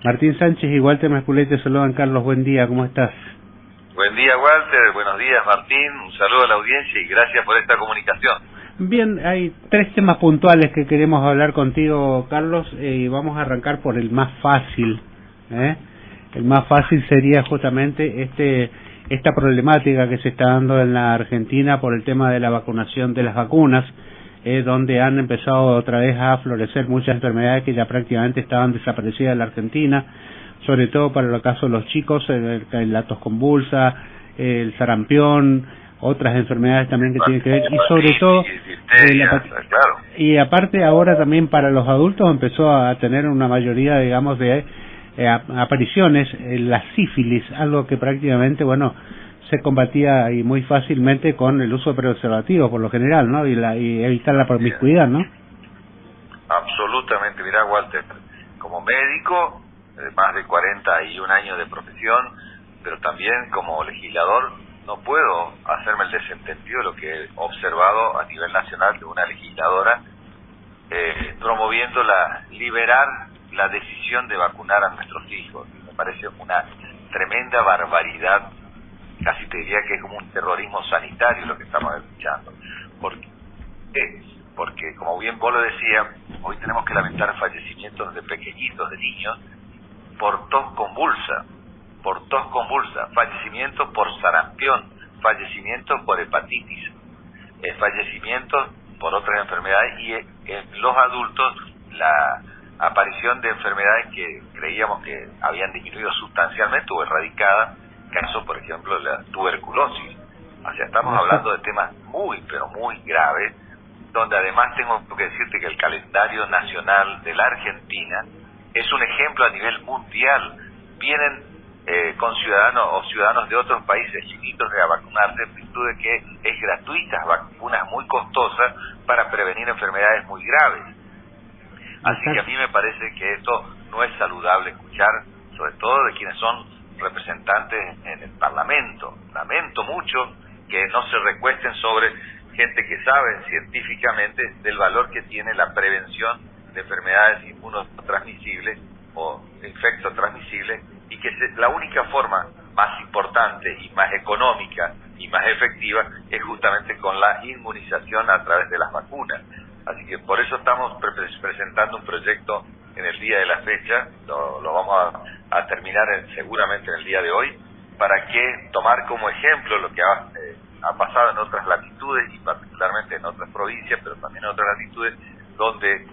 Martín Sánchez y Walter Masculete te saludan. Carlos, buen día, ¿cómo estás? Buen día, Walter, buenos días, Martín, un saludo a la audiencia y gracias por esta comunicación. Bien, hay tres temas puntuales que queremos hablar contigo, Carlos, y vamos a arrancar por el más fácil. El más fácil sería justamente esta problemática que se está dando en la Argentina por el tema de la vacunación de las vacunas, donde han empezado otra vez a florecer muchas enfermedades que ya prácticamente estaban desaparecidas en la Argentina, sobre todo para el caso de los chicos, la tos convulsa, el sarampión, otras enfermedades también que tienen que ver, y sobre todo claro. Y aparte ahora también para los adultos empezó a tener una mayoría, digamos, de apariciones, la sífilis, algo que prácticamente, bueno, se combatía y muy fácilmente con el uso de preservativos por lo general, ¿no? Y evitar la promiscuidad, ¿no? Absolutamente. Mirá, Walter, como médico, más de 41 años de profesión, pero también como legislador, no puedo hacerme el desentendido de lo que he observado a nivel nacional de una legisladora promoviendo liberar la decisión de vacunar a nuestros hijos. Me parece una tremenda barbaridad, casi te diría que es como un terrorismo sanitario lo que estamos escuchando. ¿Por qué? Porque, como bien vos lo decías, hoy tenemos que lamentar fallecimientos de pequeñitos, de niños, por tos convulsa, fallecimientos por sarampión, fallecimientos por hepatitis, fallecimientos por otras enfermedades, y en los adultos la aparición de enfermedades que creíamos que habían disminuido sustancialmente o erradicadas, caso por ejemplo de la tuberculosis. O sea, estamos hablando de temas muy, pero muy graves, donde además tengo que decirte que el calendario nacional de la Argentina es un ejemplo a nivel mundial. Vienen con ciudadanos de otros países chiquitos a vacunarse en virtud de que es gratuitas, vacunas muy costosas para prevenir enfermedades muy graves. Así que a mí me parece que esto no es saludable escuchar, sobre todo de quienes son representantes en el Parlamento. Lamento mucho que no se recuesten sobre gente que sabe científicamente del valor que tiene la prevención de enfermedades inmunotransmisibles o infectotransmisibles, y que la única forma más importante y más económica y más efectiva es justamente con la inmunización a través de las vacunas. Así que por eso estamos presentando un proyecto en el día de la fecha, lo vamos a terminar seguramente en el día de hoy, para que tomar como ejemplo lo que ha pasado en otras latitudes y particularmente en otras provincias, pero también en otras latitudes, donde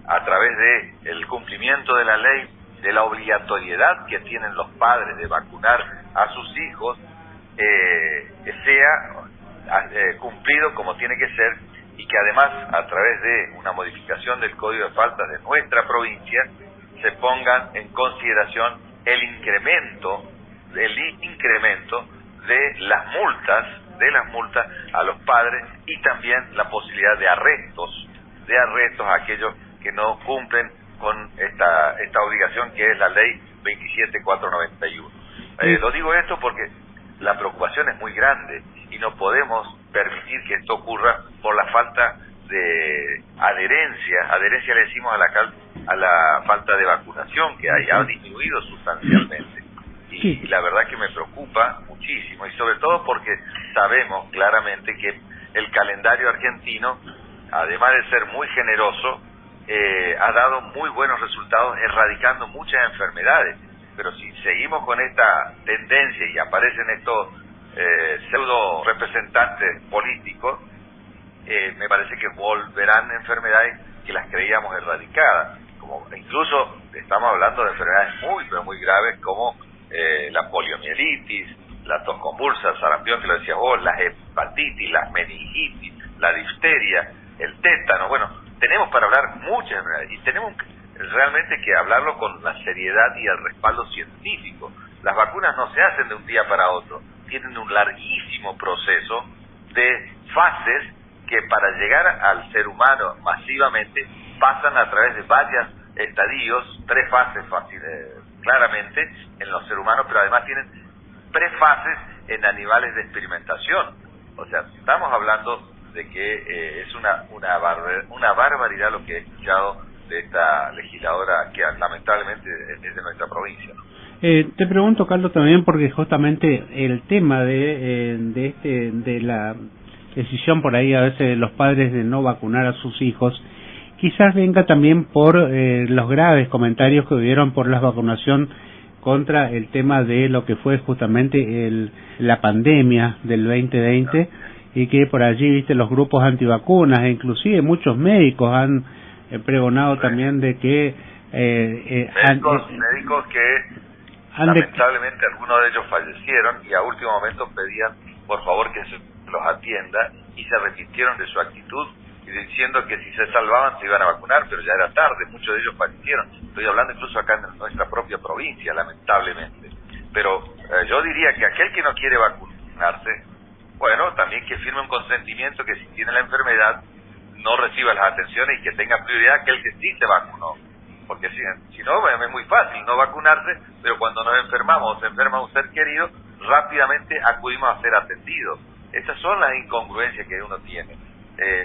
a través de el cumplimiento de la ley, de la obligatoriedad que tienen los padres de vacunar a sus hijos, sea cumplido como tiene que ser, y que además a través de una modificación del Código de Faltas de nuestra provincia se pongan en consideración el incremento de las multas a los padres, y también la posibilidad de arrestos a aquellos que no cumplen con esta obligación que es la ley 27491. Lo digo esto porque la preocupación es muy grande y no podemos permitir que esto ocurra por la falta de adherencia le decimos a la falta de vacunación que ha disminuido sustancialmente, y la verdad que me preocupa muchísimo, y sobre todo porque sabemos claramente que el calendario argentino, además de ser muy generoso, ha dado muy buenos resultados erradicando muchas enfermedades. Pero si seguimos con esta tendencia y aparecen estos pseudo representantes políticos, me parece que volverán enfermedades que las creíamos erradicadas, como incluso estamos hablando de enfermedades muy, pero muy graves, como la poliomielitis, la tos convulsa, el sarampión, que lo decías vos, las hepatitis, las meningitis, la difteria, el tétano. Bueno, tenemos para hablar muchas enfermedades y tenemos realmente que hablarlo con la seriedad y el respaldo científico. Las vacunas no se hacen de un día para otro, tienen un larguísimo proceso de fases que para llegar al ser humano masivamente pasan a través de varios estadios, 3 fases claramente en los seres humanos, pero además tienen prefases en animales de experimentación. O sea, estamos hablando de que es una barbaridad lo que he escuchado de esta legisladora que lamentablemente es de nuestra provincia, ¿no? Te pregunto, Carlos, también porque justamente el tema de la decisión por ahí a veces de los padres de no vacunar a sus hijos, quizás venga también por los graves comentarios que hubieron por la vacunación contra el tema de lo que fue justamente la pandemia del 2020, y que por allí, viste, los grupos antivacunas e inclusive muchos médicos han pregonado también de que médicos que lamentablemente algunos de ellos fallecieron y a último momento pedían por favor que se los atienda, y se arrepintieron de su actitud y diciendo que si se salvaban se iban a vacunar, pero ya era tarde, muchos de ellos fallecieron. Estoy hablando incluso acá en nuestra propia provincia, lamentablemente. Pero yo diría que aquel que no quiere vacunarse, bueno, también que firme un consentimiento que si tiene la enfermedad no reciba las atenciones y que tenga prioridad aquel que sí se vacunó. Porque si no, es muy fácil no vacunarse, pero cuando nos enfermamos o se enferma un ser querido, rápidamente acudimos a ser atendidos. Esas son las incongruencias que uno tiene.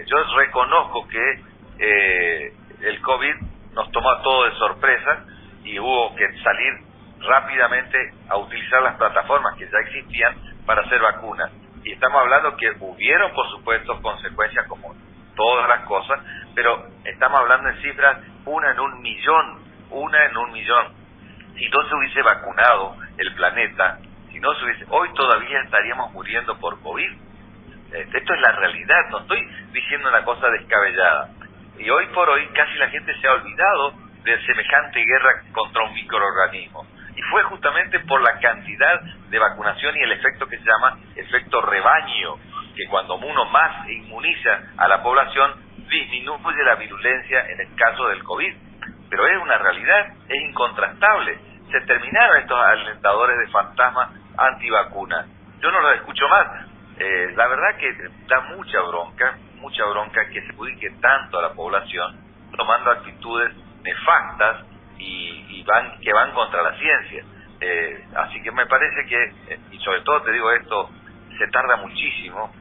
Yo reconozco que el COVID nos tomó a todos de sorpresa y hubo que salir rápidamente a utilizar las plataformas que ya existían para hacer vacunas. Y estamos hablando que hubieron, por supuesto, consecuencias como todas las cosas, pero estamos hablando en cifras, una en un millón. Si no se hubiese vacunado el planeta, hoy todavía estaríamos muriendo por COVID. Esto es la realidad, no estoy diciendo una cosa descabellada. Y hoy por hoy casi la gente se ha olvidado de semejante guerra contra un microorganismo. Y fue justamente por la cantidad de vacunación y el efecto que se llama efecto rebaño, que cuando uno más inmuniza a la población, disminuye la virulencia en el caso del COVID. Pero es una realidad, es incontrastable. Se terminaron estos alentadores de fantasmas antivacunas. Yo no los escucho más. La verdad que da mucha bronca que se perjudique tanto a la población tomando actitudes nefastas y que van contra la ciencia. Así que me parece que, y sobre todo te digo esto, se tarda muchísimo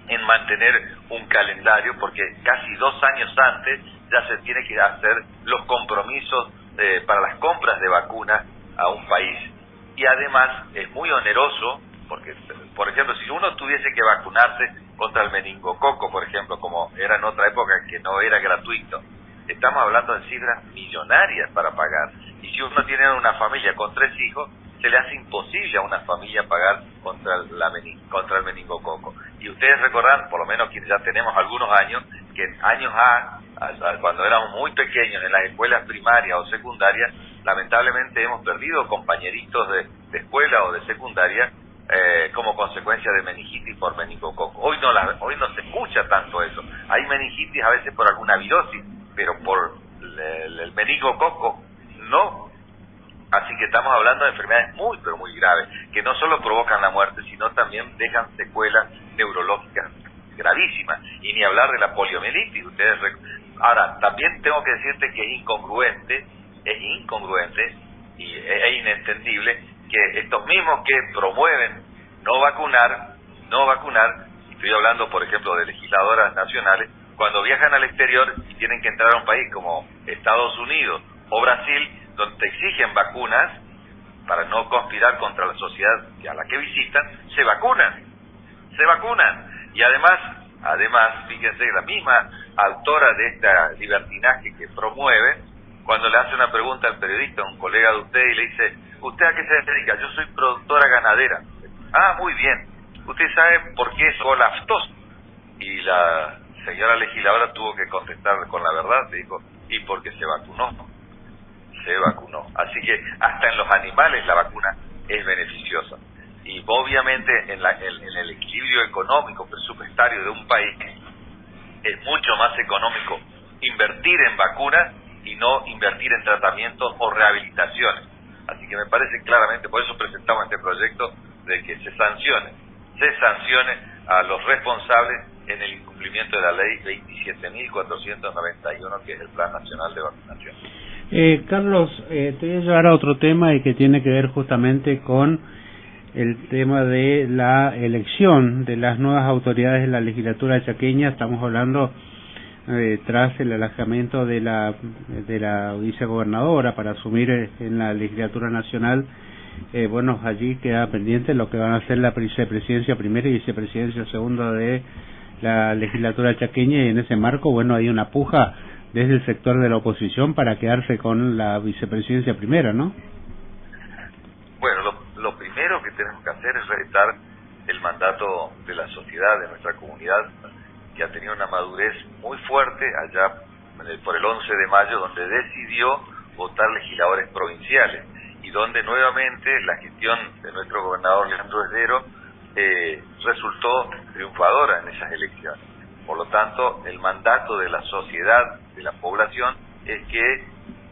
en mantener un calendario, porque casi 2 años antes ya se tiene que hacer los compromisos para las compras de vacunas a un país. Y además es muy oneroso, porque, por ejemplo, si uno tuviese que vacunarse contra el meningococo, por ejemplo, como era en otra época que no era gratuito, estamos hablando de cifras millonarias para pagar. Y si uno tiene una familia con 3 hijos, se le hace imposible a una familia pagar contra el meningococo. Y ustedes recordarán, por lo menos quienes ya tenemos algunos años, que en años cuando éramos muy pequeños en las escuelas primarias o secundarias, lamentablemente hemos perdido compañeritos de escuela o de secundaria como consecuencia de meningitis por meningococo. Hoy no se escucha tanto eso. Hay meningitis a veces por alguna virosis, pero por el meningococo no. Así que estamos hablando de enfermedades muy, pero muy graves, que no solo provocan la muerte, sino también dejan secuelas neurológicas gravísimas. Y ni hablar de la poliomielitis. Ahora, también tengo que decirte que es incongruente y es inentendible que estos mismos que promueven no vacunar, estoy hablando, por ejemplo, de legisladoras nacionales, cuando viajan al exterior y tienen que entrar a un país como Estados Unidos o Brasil, donde te exigen vacunas para no conspirar contra la sociedad a la que visitan, se vacunan. Y además, fíjense, la misma autora de esta libertinaje que promueve, cuando le hace una pregunta al periodista, un colega de usted, y le dice, ¿usted a qué se dedica? Yo soy productora ganadera. Ah, muy bien. ¿Usted sabe por qué es aftosa? Y la señora legisladora tuvo que contestar con la verdad, le dijo, y porque se vacunó. Así que hasta en los animales la vacuna es beneficiosa. Y obviamente en el equilibrio económico presupuestario de un país es mucho más económico invertir en vacunas y no invertir en tratamientos o rehabilitaciones. Así que me parece claramente, por eso presentamos este proyecto, de que se sancione a los responsables en el incumplimiento de la ley 27.491, que es el Plan Nacional de Vacunación. Carlos, te voy a llevar a otro tema y que tiene que ver justamente con el tema de la elección de las nuevas autoridades de la legislatura chaqueña. Estamos hablando tras el alejamiento de la vicegobernadora para asumir en la legislatura nacional. Bueno, allí queda pendiente lo que van a ser la vicepresidencia primera y vicepresidencia segunda de la legislatura chaqueña, y en ese marco, bueno, hay una puja desde el sector de la oposición para quedarse con la vicepresidencia primera, ¿no? Bueno, lo primero que tenemos que hacer es respetar el mandato de la sociedad, de nuestra comunidad, que ha tenido una madurez muy fuerte allá por el 11 de mayo, donde decidió votar legisladores provinciales y donde nuevamente la gestión de nuestro gobernador Leandro Esdero resultó triunfadora en esas elecciones. Por lo tanto, el mandato de la sociedad, de la población, es que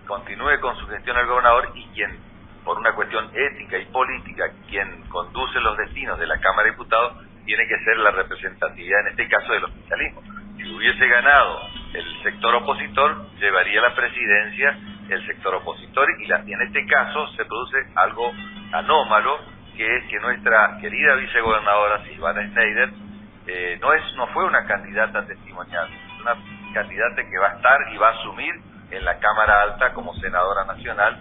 continúe con su gestión el gobernador, y quien, por una cuestión ética y política, quien conduce los destinos de la Cámara de Diputados, tiene que ser la representatividad, en este caso, del oficialismo. Si hubiese ganado el sector opositor, llevaría la presidencia el sector opositor, y en este caso se produce algo anómalo, que es que nuestra querida vicegobernadora Silvana Schneider no fue una candidata testimonial, es una candidata que va a estar y va a asumir en la Cámara Alta como senadora nacional.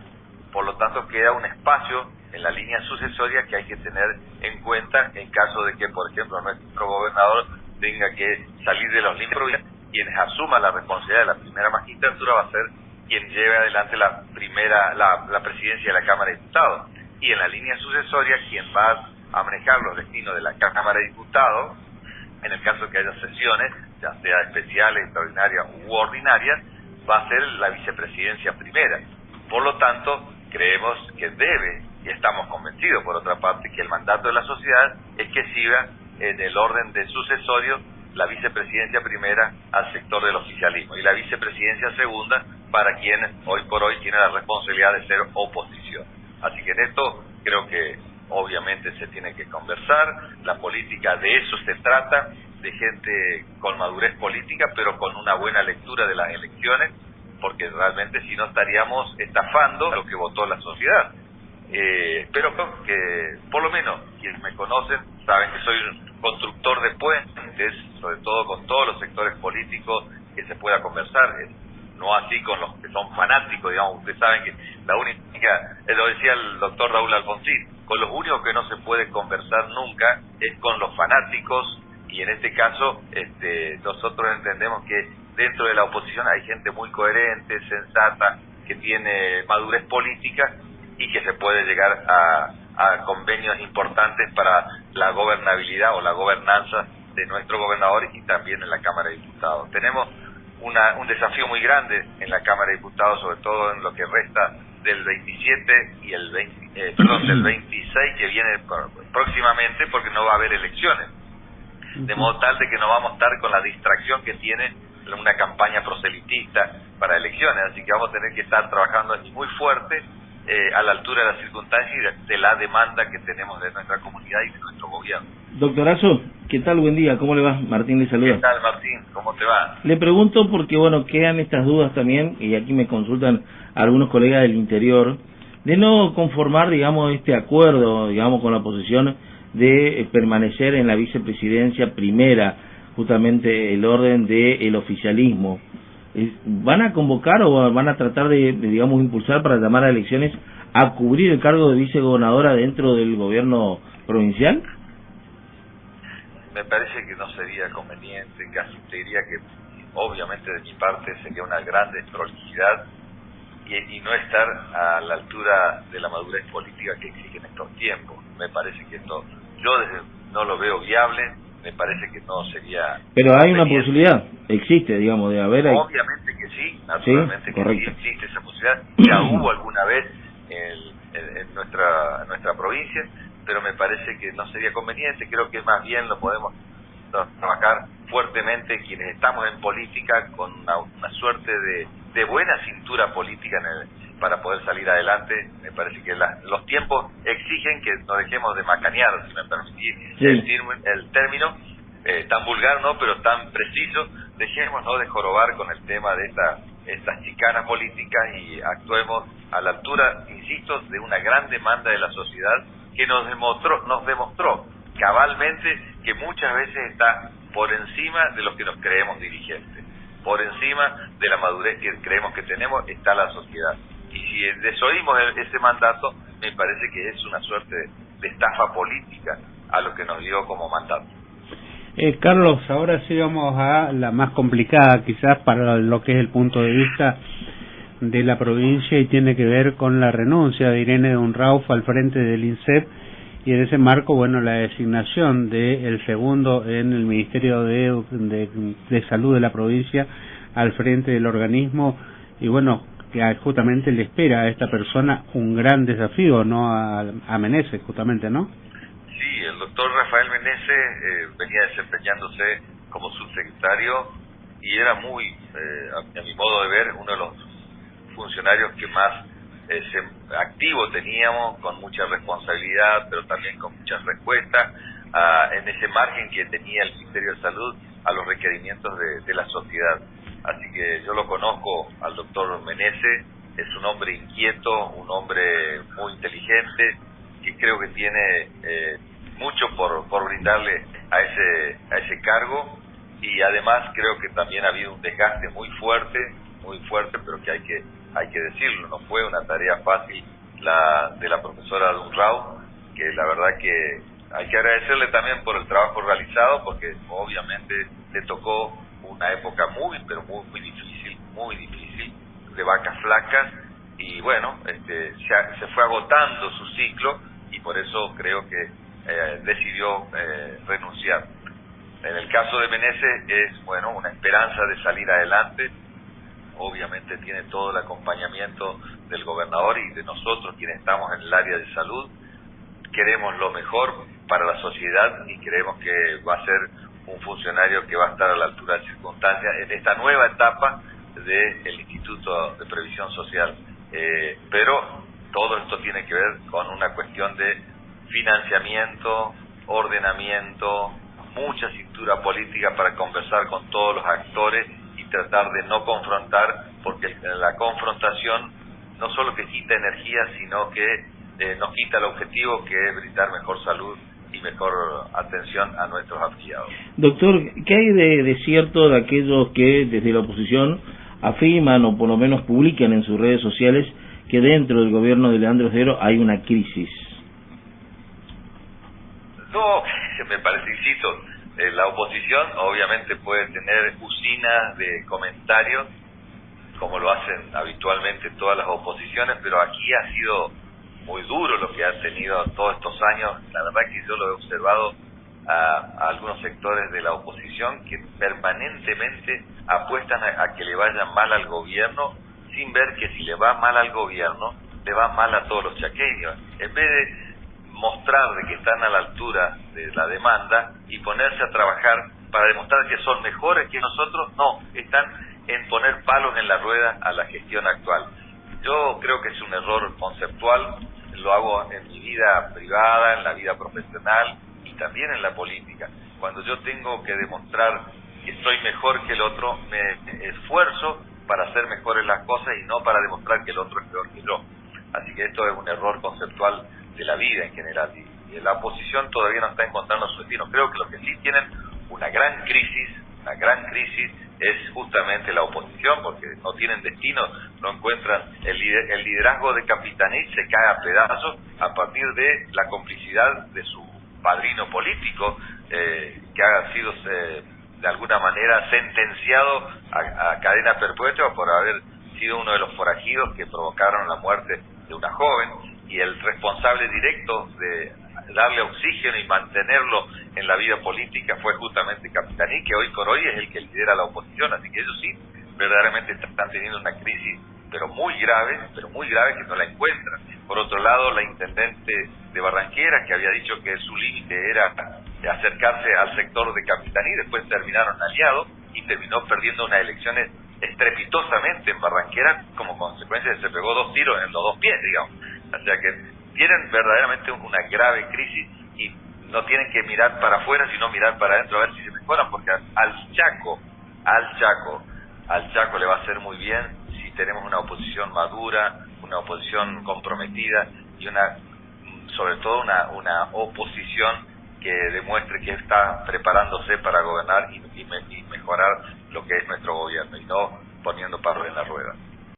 Por lo tanto, queda un espacio en la línea sucesoria que hay que tener en cuenta en caso de que, por ejemplo, nuestro gobernador tenga que salir de los límites provinciales. Quienes asuma la responsabilidad de la primera magistratura va a ser quien lleve adelante la presidencia de la Cámara de Diputados. Y en la línea sucesoria, quien va a manejar los destinos de la Cámara de Diputados, en el caso que haya sesiones, ya sea especiales, extraordinarias u ordinarias, va a ser la vicepresidencia primera. Por lo tanto, creemos que debe, y estamos convencidos por otra parte, que el mandato de la sociedad es que siga en el orden de sucesorio la vicepresidencia primera al sector del oficialismo y la vicepresidencia segunda para quien hoy por hoy tiene la responsabilidad de ser oposición. Así que en esto creo que obviamente se tiene que conversar. La política, de eso se trata, de gente con madurez política, pero con una buena lectura de las elecciones, porque realmente si no estaríamos estafando lo que votó la sociedad. Pero que por lo menos quienes me conocen saben que soy un constructor de puentes, sobre todo con todos los sectores políticos que se pueda conversar, no así con los que son fanáticos, digamos. Ustedes saben que la única, lo decía el doctor Raúl Alfonsín, con los únicos que no se puede conversar nunca es con los fanáticos, y en este caso nosotros entendemos que dentro de la oposición hay gente muy coherente, sensata, que tiene madurez política y que se puede llegar a convenios importantes para la gobernabilidad o la gobernanza de nuestro gobernador y también en la Cámara de Diputados. Tenemos un desafío muy grande en la Cámara de Diputados, sobre todo en lo que resta del 27 y del 26 que viene próximamente, porque no va a haber elecciones. De modo tal de que no vamos a estar con la distracción que tiene una campaña proselitista para elecciones, así que vamos a tener que estar trabajando muy fuerte a la altura de las circunstancias y de la demanda que tenemos de nuestra comunidad y de nuestro gobierno. Doctorazo, ¿qué tal? Buen día, ¿cómo le va? Martín le saluda. ¿Qué tal, Martín? ¿Cómo te va? Le pregunto porque, bueno, quedan estas dudas también, y aquí me consultan algunos colegas del interior, de no conformar, digamos, este acuerdo, digamos, con la oposición de permanecer en la vicepresidencia primera, justamente el orden del oficialismo. ¿Van a convocar o van a tratar de, digamos, impulsar para llamar a elecciones a cubrir el cargo de vicegobernadora dentro del gobierno provincial? Me parece que no sería conveniente, casi te diría que obviamente de mi parte sería una gran desprolijidad y no estar a la altura de la madurez política que exige en estos tiempos. Me parece que esto, yo no lo veo viable, me parece que no sería... Pero hay una posibilidad, existe, digamos, de haber... Obviamente que sí, naturalmente, ¿sí? Que sí existe esa posibilidad, ya hubo alguna vez en nuestra provincia, pero me parece que no sería conveniente. Creo que más bien lo podemos trabajar fuertemente quienes estamos en política con una suerte de buena cintura política para poder salir adelante. Me parece que los tiempos exigen que nos dejemos de macanear, si me permitís el término, tan vulgar no, pero tan preciso. Dejémonos de jorobar con el tema de estas chicanas políticas y actuemos a la altura, insisto, de una gran demanda de la sociedad que nos demostró cabalmente que muchas veces está por encima de los que nos creemos dirigentes. por encima de la madurez que creemos que tenemos está la sociedad. Y si desoímos ese mandato, me parece que es una suerte de estafa política a lo que nos dio como mandato. Carlos, ahora sí vamos a la más complicada quizás para lo que es el punto de vista de la provincia, y tiene que ver con la renuncia de Irene Unrauf al frente del INSEP, y en ese marco, bueno, la designación del segundo en el Ministerio de Salud de la provincia al frente del organismo, y bueno, que justamente le espera a esta persona un gran desafío, ¿no? A Meneses, justamente, ¿no? Sí, el doctor Rafael Meneses venía desempeñándose como subsecretario y era muy, a mi modo de ver, uno de los funcionarios que más activo teníamos, con mucha responsabilidad, pero también con muchas respuestas, en ese margen que tenía el Ministerio de Salud a los requerimientos de la sociedad. Así que yo lo conozco al doctor Meneses, es un hombre inquieto, un hombre muy inteligente, que creo que tiene mucho por brindarle a ese cargo, y además creo que también ha habido un desgaste muy fuerte, pero que hay que decirlo, no fue una tarea fácil la de la profesora Unrauf, que la verdad que hay que agradecerle también por el trabajo realizado, porque obviamente le tocó una época muy difícil, de vacas flacas, y bueno, se fue agotando su ciclo, y por eso creo que decidió renunciar. En el caso de Meneses es, bueno, una esperanza de salir adelante. Obviamente tiene todo el acompañamiento del gobernador y de nosotros quienes estamos en el área de salud. Queremos lo mejor para la sociedad y creemos que va a ser un funcionario que va a estar a la altura de las circunstancias en esta nueva etapa del Instituto de Previsión Social. Pero todo esto tiene que ver con una cuestión de financiamiento, ordenamiento, mucha cintura política para conversar con todos los actores y tratar de no confrontar, porque la confrontación no solo que quita energía, sino que nos quita el objetivo, que es brindar mejor salud y mejor atención a nuestros afiliados. Doctor, ¿qué hay de cierto de aquellos que desde la oposición afirman o por lo menos publican en sus redes sociales que dentro del gobierno de Leandro Heredo hay una crisis? No, me parece, insisto, la oposición obviamente puede tener usinas de comentarios, como lo hacen habitualmente todas las oposiciones, pero aquí ha sido muy duro lo que han tenido todos estos años. La verdad que yo lo he observado a algunos sectores de la oposición que permanentemente apuestan a que le vaya mal al gobierno, sin ver que si le va mal al gobierno, le va mal a todos los chaqueños. En vez de mostrar de que están a la altura de la demanda y ponerse a trabajar para demostrar que son mejores que nosotros, no, están en poner palos en la rueda a la gestión actual. Yo creo que es un error conceptual, lo hago en mi vida privada, en la vida profesional y también en la política. Cuando yo tengo que demostrar que soy mejor que el otro, me esfuerzo para hacer mejores las cosas y no para demostrar que el otro es peor que yo. Así que esto es un error conceptual de la vida en general, y la oposición todavía no está encontrando su destino. Creo que los que sí tienen una gran crisis es justamente la oposición, porque no tienen destino, no encuentran el liderazgo de Capitanich, se cae a pedazos a partir de la complicidad de su padrino político, que ha sido de alguna manera sentenciado a cadena perpetua por haber sido uno de los forajidos que provocaron la muerte de una joven, y el responsable directo de darle oxígeno y mantenerlo en la vida política fue justamente Capitaní, que hoy por hoy es el que lidera la oposición. Así que ellos sí verdaderamente están teniendo una crisis pero muy grave que no la encuentran. Por otro lado, la intendente de Barranquera, que había dicho que su límite era acercarse al sector de Capitaní, después terminaron aliados y terminó perdiendo unas elecciones estrepitosamente en Barranquera, como consecuencia de que se pegó 2 tiros en los 2 pies, digamos. O sea que tienen verdaderamente una grave crisis y no tienen que mirar para afuera, sino mirar para adentro a ver si se mejoran, porque al Chaco le va a hacer muy bien si tenemos una oposición madura, una oposición comprometida y sobre todo una oposición que demuestre que está preparándose para gobernar y mejorar lo que es nuestro gobierno y no poniendo palos en la rueda.